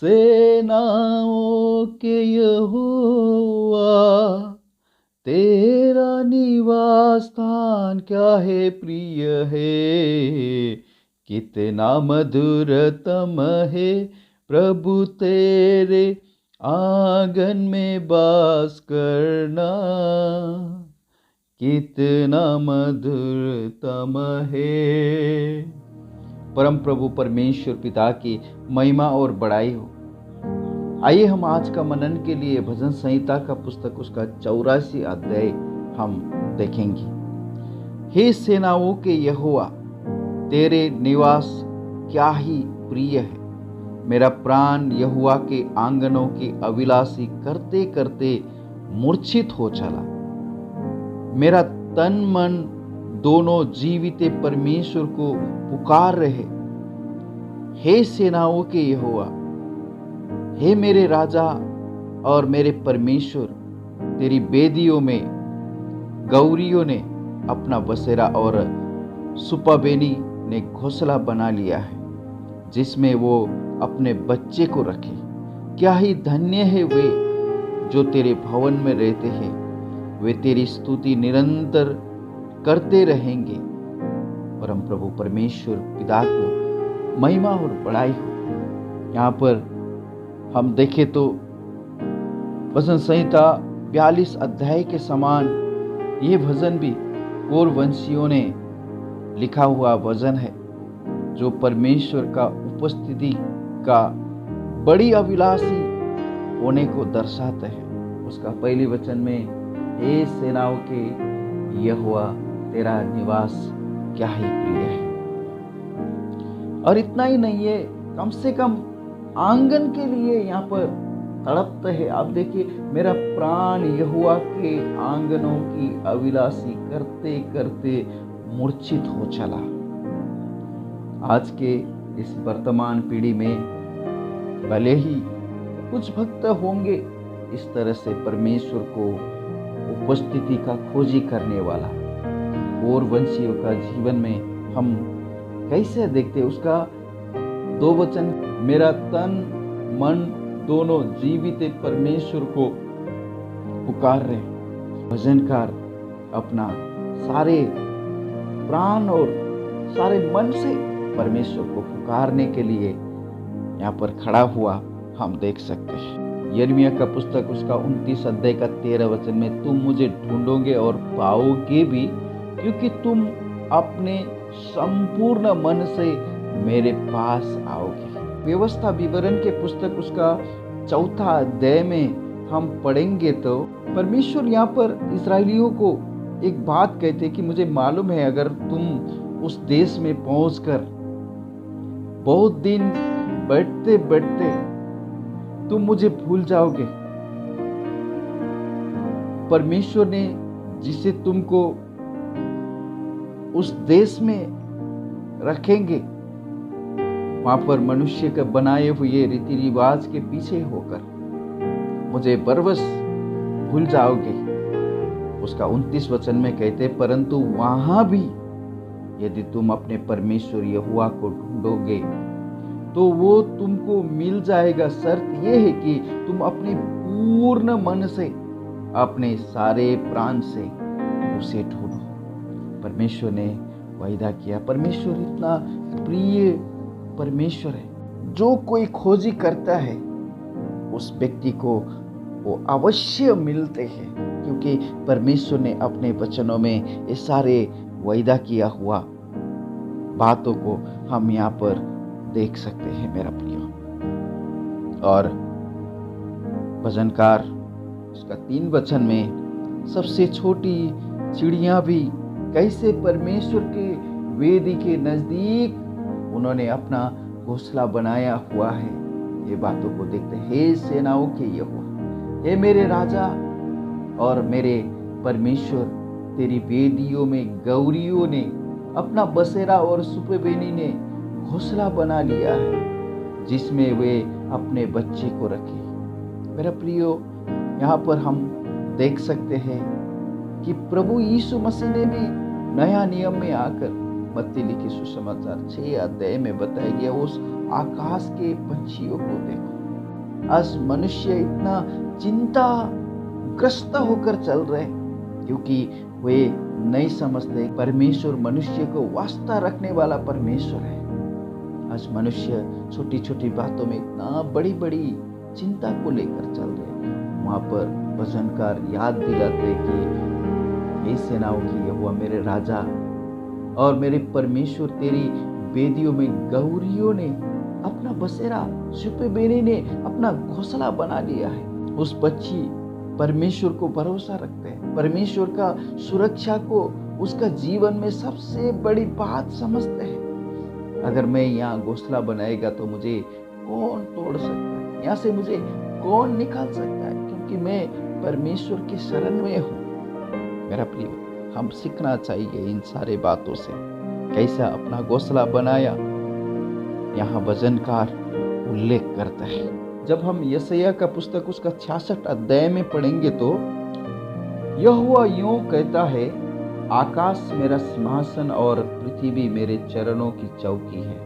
सेनाओं के यहोवा, तेरा निवास स्थान क्या है प्रिय है, कितना मधुरतम है प्रभु तेरे आंगन में वास करना, कितना मधुरतम है। परम प्रभु परमेश्वर पिता की महिमा और बड़ाई हो। आइए हम आज का मनन के लिए भजन संहिता का पुस्तक उसका 84 अध्याय हम देखेंगे। हे सेनाओं के यहोवा, तेरे निवास क्या ही प्रिय है। मेरा प्राण यहोवा के आंगनों की अभिलाषी करते करते मूर्छित हो चला। मेरा तन मन दोनों जीवित परमेश्वर को पुकार रहे। हे सेनाओं के यहोवा, हे मेरे राजा और मेरे परमेश्वर, तेरी बेदियों में गौरियों ने अपना बसेरा और सुपाबेनी ने घोंसला बना लिया है, जिसमें वो अपने बच्चे को रखे। क्या ही धन्य है वे जो तेरे भवन में रहते हैं, वे तेरी स्तुति निरंतर करते रहेंगे। परम प्रभु परमेश्वर पिता को महिमा और बड़ाई हो। यहाँ पर हम देखें तो भजन संहिता 42 अध्याय के समान ये भजन भी गौरवंशियों ने लिखा हुआ भजन है, जो परमेश्वर का उपस्थिति का बड़ी अभिलाषी होने को दर्शाता है। उसका पहले वचन में, हे सेनाओं के यहोवा, तेरा निवास क्या ही प्रिय है। और इतना ही नहीं है, कम से कम आंगन के लिए यहाँ पर तड़पते है। आप देखिए, मेरा प्राण यहोवा के आंगनों की अभिलाषी करते करते मूर्छित हो चला। आज के इस वर्तमान पीढ़ी में भले ही कुछ भक्त होंगे इस तरह से परमेश्वर को उपस्थिति का खोजी करने वाला, और वंशियों का जीवन में हम कैसे देखते, उसका 2 वचन, मेरा तन मन दोनों जीवित परमेश्वर को पुकार रहे। भजनकार अपना सारे प्राण और सारे मन से परमेश्वर को पुकारने के लिए यहाँ पर खड़ा हुआ हम देख सकते हैं। यिर्मयाह का पुस्तक उसका 29 अध्याय का 13 वचन में, तुम मुझे ढूंढोगे और पाओगे भी, क्योंकि तुम अपने संपूर्ण मन से मेरे पास आओगे। व्यवस्था विवरण के पुस्तक उसका 4 अध्याय में हम पढ़ेंगे तो परमेश्वर यहाँ पर इस्राएलियों को एक बात कहते कि मुझे मालूम है, अगर तुम उस देश में पहुंचकर बहुत दिन बैठते बैठते तुम मुझे भूल जाओगे। परमेश्वर ने जिसे तुमको उस देश में रखेंगे, वहां पर मनुष्य के बनाए हुए रीति रिवाज के पीछे होकर मुझे बरबस भूल जाओगे। उसका 29 वचन में कहते, परंतु वहां भी यदि तुम अपने परमेश्वर यहोवा को ढूंढोगे तो वो तुमको मिल जाएगा। शर्त यह है कि तुम अपने पूर्ण मन से, अपने सारे प्राण से उसे ढूंढो। परमेश्वर ने वायदा किया। परमेश्वर इतना प्रिय परमेश्वर है, जो कोई खोजी करता है उस व्यक्ति को वो अवश्य मिलते हैं, क्योंकि परमेश्वर ने अपने वचनों में ये सारे वायदा किया हुआ बातों को हम यहाँ पर देख सकते हैं मेरा प्रिय। और भजनकार उसका 3 वचन में, सबसे छोटी चिड़िया भी कैसे परमेश्वर के वेदी के नजदीक उन्होंने अपना घोंसला बनाया हुआ है, ये बातों को देखते हैं। हे सेनाओं के यहोवा, हे मेरे राजा और मेरे परमेश्वर, तेरी वेदियों में गौरियों ने अपना बसेरा और सुपबेनी ने घोंसला बना लिया है, जिसमें वे अपने बच्चे को रखे। मेरा प्रियो, यहाँ पर हम देख सकते हैं कि प्रभु यीशु मसीह ने भी नया नियम में आकर मत्ती लिखी सुसमाचार 6 अध्याय में बताया गया, उस आकाश के पंछियों को देखो, आज मनुष्य इतना चिंताग्रस्त होकर चल रहे क्योंकि वे नहीं समझते परमेश्वर मनुष्य को वास्ता रखने वाला परमेश्वर है। आज मनुष्य छोटी छोटी बातों में इतना बड़ी बड़ी चिंता को लेकर चल रहे। वहां पर भजनकार याद दिलाते कि हे सेनाओं की यहोवा मेरे राजा और मेरे परमेश्वर, तेरी वेदियों में गौरियों ने अपना बसेरा, सुपेबेनी ने अपना घोंसला बना लिया है। उस पक्षी परमेश्वर को भरोसा रखते हैं, परमेश्वर का सुरक्षा को उसका जीवन में सबसे बड़ी बात समझते हैं। अगर मैं यहाँ घोंसला बनाएगा तो मुझे कौन तोड़ सकता है, यहाँ से मुझे कौन निकाल सकता है, क्योंकि मैं परमेश्वर की शरण में हूँ। मेरा प्रिय, हम सीखना चाहिए इन सारे बातों से, कैसा अपना घोंसला बनाया। यहाँ भजनकार उल्लेख करता है। जब हम यशायाह का पुस्तक उसका 66 अध्याय में पढ़ेंगे तो यहोवा यूं कहता है, आकाश मेरा सिंहासन और पृथ्वी मेरे चरणों की चौकी है।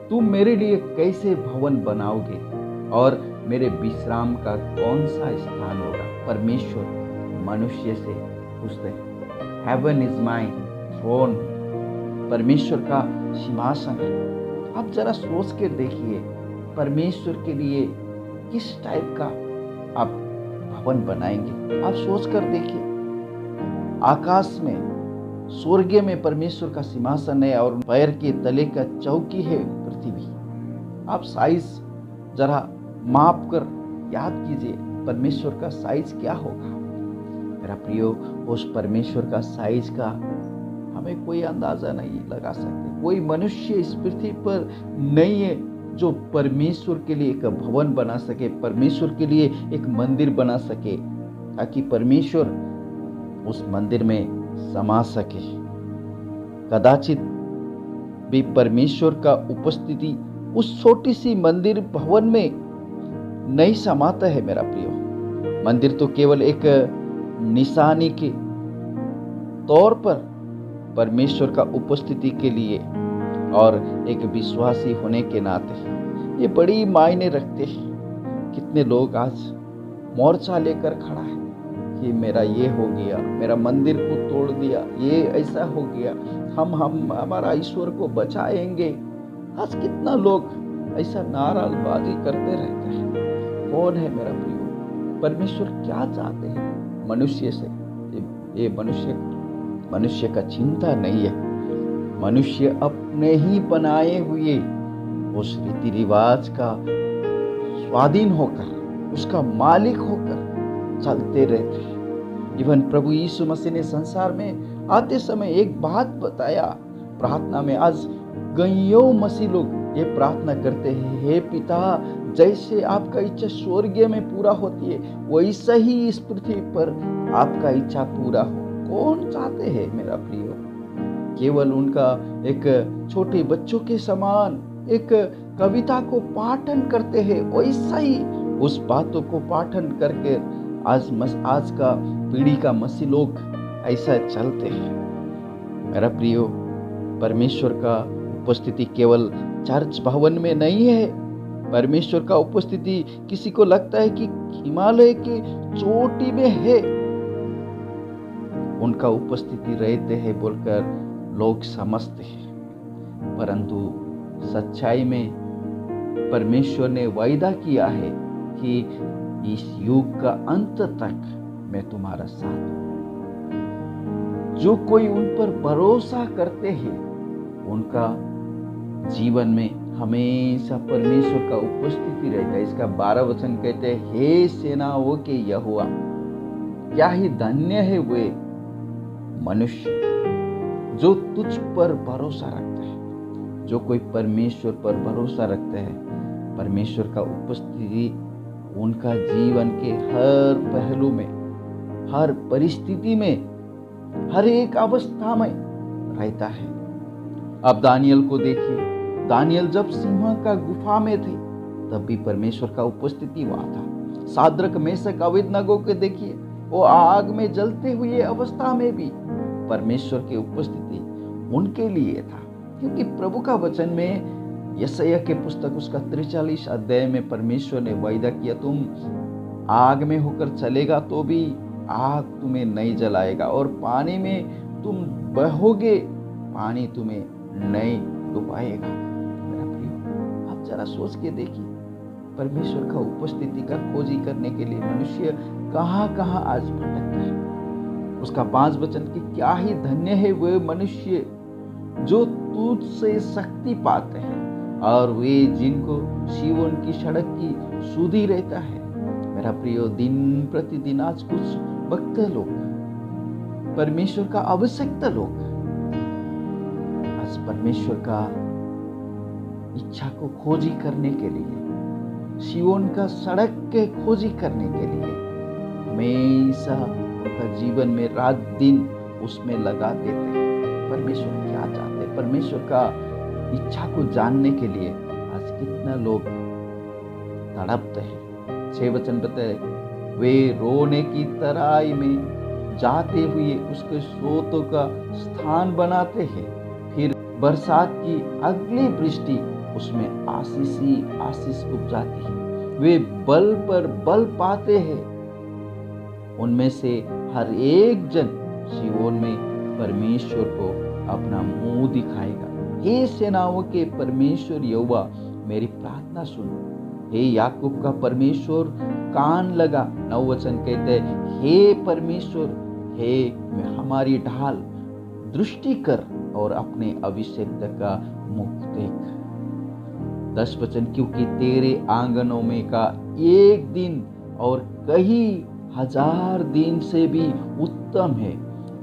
तुम मेरे लिए कैसे भवन बनाओगे और मेरे विश्राम का कौन सा स्थान होगा। परमेश्वर मनुष्य से पूछते हैं, हेवन इज माई थ्रोन, परमेश्वर का सिंहासन है। आप जरा सोच के देखिए, परमेश्वर के लिए किस टाइप का आप भवन बनाएंगे। आप सोच कर देखिए, आकाश में, स्वर्ग में परमेश्वर का सिंहासन है और पैर के तले का चौकी है पृथ्वी। आप साइज जरा माप कर याद कीजिए, परमेश्वर का साइज क्या होगा। मेरा प्रियो, उस परमेश्वर का साइज का हमें कोई अंदाजा नहीं लगा सकते। कोई मनुष्य इस पृथ्वी पर नहीं है जो परमेश्वर के लिए एक भवन बना सके, परमेश्वर के लिए एक मंदिर बना सके, ताकि परमेश्वर उस मंदिर में समा सके। कदाचित भी परमेश्वर का उपस्थिति उस छोटी सी मंदिर भवन में नहीं समाता है। मेरा प्रियो, मंदिर तो केवल एक निशानी के तौर पर परमेश्वर का उपस्थिति के लिए और एक विश्वासी होने के नाते ये बड़ी मायने रखते हैं। कितने लोग आज मोर्चा लेकर खड़ा है कि मेरा ये हो गया, मेरा मंदिर को तोड़ दिया, ये ऐसा हो गया, हम हमारा ईश्वर को बचाएंगे। आज कितना लोग ऐसा नाराबाजी करते रहते हैं। कौन है मेरा प्रियो, परमेश्वर क्या चाहते हैं मनुष्य से। ये मनुष्य का चिंता नहीं है। मनुष्य अपने ही बनाए हुए उस रीति रिवाज का स्वाधीन होकर, उसका मालिक होकर चलते रहते हैं। इवन प्रभु यीशु मसीह ने संसार में आते समय एक बात बताया प्रार्थना में। आज कईयों मसीह लोग ये प्रार्थना करते हैं, हे पिता, जैसे आपका इच्छा स्वर्ग में पूरा होती है वैसा ही इस पृथ्वी पर आपका इच्छा पूरा हो। कौन चाहते हैं मेरा प्रियो, केवल उनका एक छोटे बच्चों के समान एक कविता को पाठन करते हैं, वैसा ही उस बातों को पाठन करके आज का पीढ़ी का मसीह लोग ऐसा चलते हैं। मेरा प्रियो, परमेश्वर का उपस्थिति केवल चर्च भवन में नहीं है। परमेश्वर का उपस्थिति किसी को लगता है कि हिमालय की चोटी में है, उनका उपस्थिति रहते हैं बोलकर लोग समझते हैं, परंतु सच्चाई में परमेश्वर ने वायदा किया है कि इस युग का अंत तक मैं तुम्हारा साथ हूं। जो कोई उन पर भरोसा करते हैं उनका जीवन में हमेशा परमेश्वर का उपस्थिति रहता है। इसका 12 वचन कहते हैं, हे सेनाओं के यहोवा, क्या ही धन्य है वे मनुष्य जो तुझ पर भरोसा रखता है। जो कोई परमेश्वर पर भरोसा रखता है, परमेश्वर का उपस्थिति उनका जीवन के हर पहलू में, हर परिस्थिति में, हर एक अवस्था में रहता है। अब दानियल को देखिए, दानियल जब सिंह का गुफा में थे तब भी परमेश्वर का उपस्थिति वहां था। साद्रक मेशक अबेदनगो के देखिए, वो आग में जलते हुए अवस्था में भी परमेश्वर की उपस्थिति उनके लिए था, क्योंकि प्रभु का वचन में यशायाह के पुस्तक उसका 43 अध्याय में परमेश्वर ने वायदा किया, तुम आग में होकर चलेगा तो भी आग तुम्हें नहीं जलाएगा, और पानी में तुम बहोगे, पानी तुम्हें नहीं डुबाएगा। मेरा प्रिय, आप जरा सोच के देखिए, परमेश्वर का उपस्थिति का खोजी करने के लिए मनुष्य कहाँ कहाँ आज भटकता है। उसका 5 वचन कि क्या ही धन्य है वे मनुष्य जो तुझसे शक्ति पाते हैं और वे जिनको सिय्योन की सड़क की सुधि रहता है। मेरा प्रियो, दिन प्रतिदिन आज कुछ भक्त लोग, परमेश्वर का आवश्यकता लोग आज परमेश्वर का इच्छा को खोजी करने के लिए, सिय्योन का सड़क के खोजी करने के लिए हमेशा उनका जीवन में रात दिन उसमें लगा देते हैं। परमेश्वर क्या चाहते हैं, परमेश्वर का इच्छा को जानने के लिए आज कितना लोग तड़पते हैं। 6 वचन बताए, वे रोने की तराई में जाते हुए उसके स्रोतों का स्थान बनाते हैं, फिर बरसात की अगली वृष्टि उसमें आशीष ही आशीष उपजाती है। वे बल पर बल पाते हैं, उनमें से हर एक जन सिय्योन में परमेश्वर को अपना मुंह दिखाएगा। हे सेनाओं के परमेश्वर यहोवा, मेरी प्रार्थना सुनो। हे याकूब का परमेश्वर, कान लगा। 9 वचन कहते हैं, हे परमेश्वर, हे हमारी ढाल, दृष्टि कर और अपने अभिषेक का मुख देख। 10 वचन, क्योंकि तेरे आंगनों में का एक दिन और कई हजार दिन से भी उत्तम है।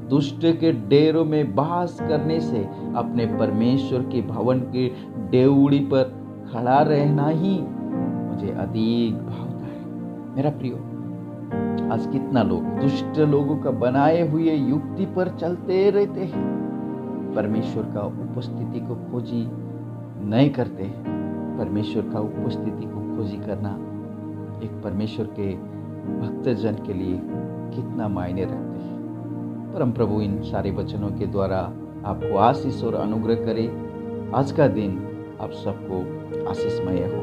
दुष्ट के डेरों में वास करने से अपने परमेश्वर के भवन के डेवड़ी पर खड़ा रहना ही मुझे अधिक भावता है। मेरा प्रियो, आज कितना लोग दुष्ट लोगों का बनाए हुए युक्ति पर चलते रहते हैं, परमेश्वर का उपस्थिति को खोजी नहीं करते हैं। परमेश्वर का उपस्थिति को खोजी करना एक परमेश्वर के भक्तजन के लिए कितना मायने रखते हैं। परम प्रभु इन सारे वचनों के द्वारा आपको आशीष और अनुग्रह करे। आज का दिन आप सबको आशीषमय हो।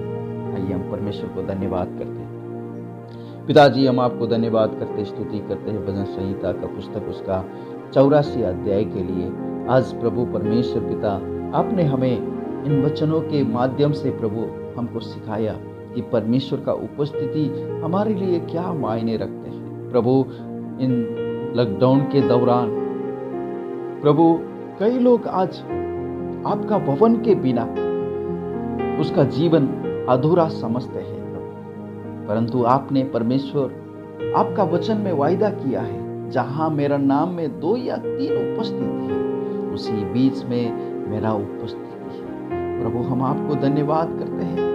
आइए हम परमेश्वर को धन्यवाद करते हैं। पिताजी, हम आपको धन्यवाद करते, स्तुति करते हैं भजन संहिता का पुस्तक उसका 84 अध्याय के लिए। आज प्रभु परमेश्वर पिता, आपने हमें इन वचनों के माध्यम से प्रभु हमको सिखाया कि परमेश्वर का उपस्थिति हमारे लिए क्या मायने रखते हैं। प्रभु, इन लॉकडाउन के दौरान प्रभु कई लोग आज आपका भवन के बिना उसका जीवन अधूरा समझते हैं प्रभु, परंतु आपने परमेश्वर आपका वचन में वायदा किया है, जहां मेरा नाम में 2 या 3 उपस्थिति है, उसी बीच में मेरा उपस्थिति है। प्रभु, हम आपको धन्यवाद करते हैं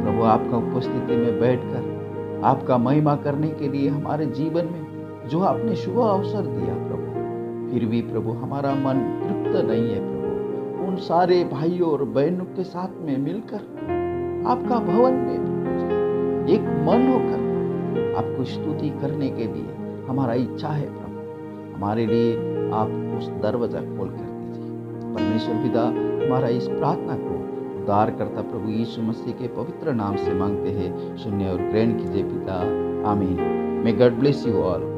प्रभु, आपका उपस्थिति में बैठकर आपका महिमा करने के लिए हमारे जीवन में जो आपने शुभ अवसर दिया प्रभु, फिर भी प्रभु हमारा मन तृप्त नहीं है प्रभु। उन सारे भाइयों और बहनों के साथ में मिलकर आपका भवन में एक मन होकर आपको स्तुति करने के लिए हमारा इच्छा है प्रभु। हमारे लिए आप उस दरवाजा खोल कर दीजिए। परमेश्वर पिता, हमारा इस प्रार्थना को उद्धारकर्ता प्रभु यीशु मसीह के पवित्र नाम से मांगते हैं, सुनिए और ग्रहण कीजिए पिता, आमीन। May God bless you all.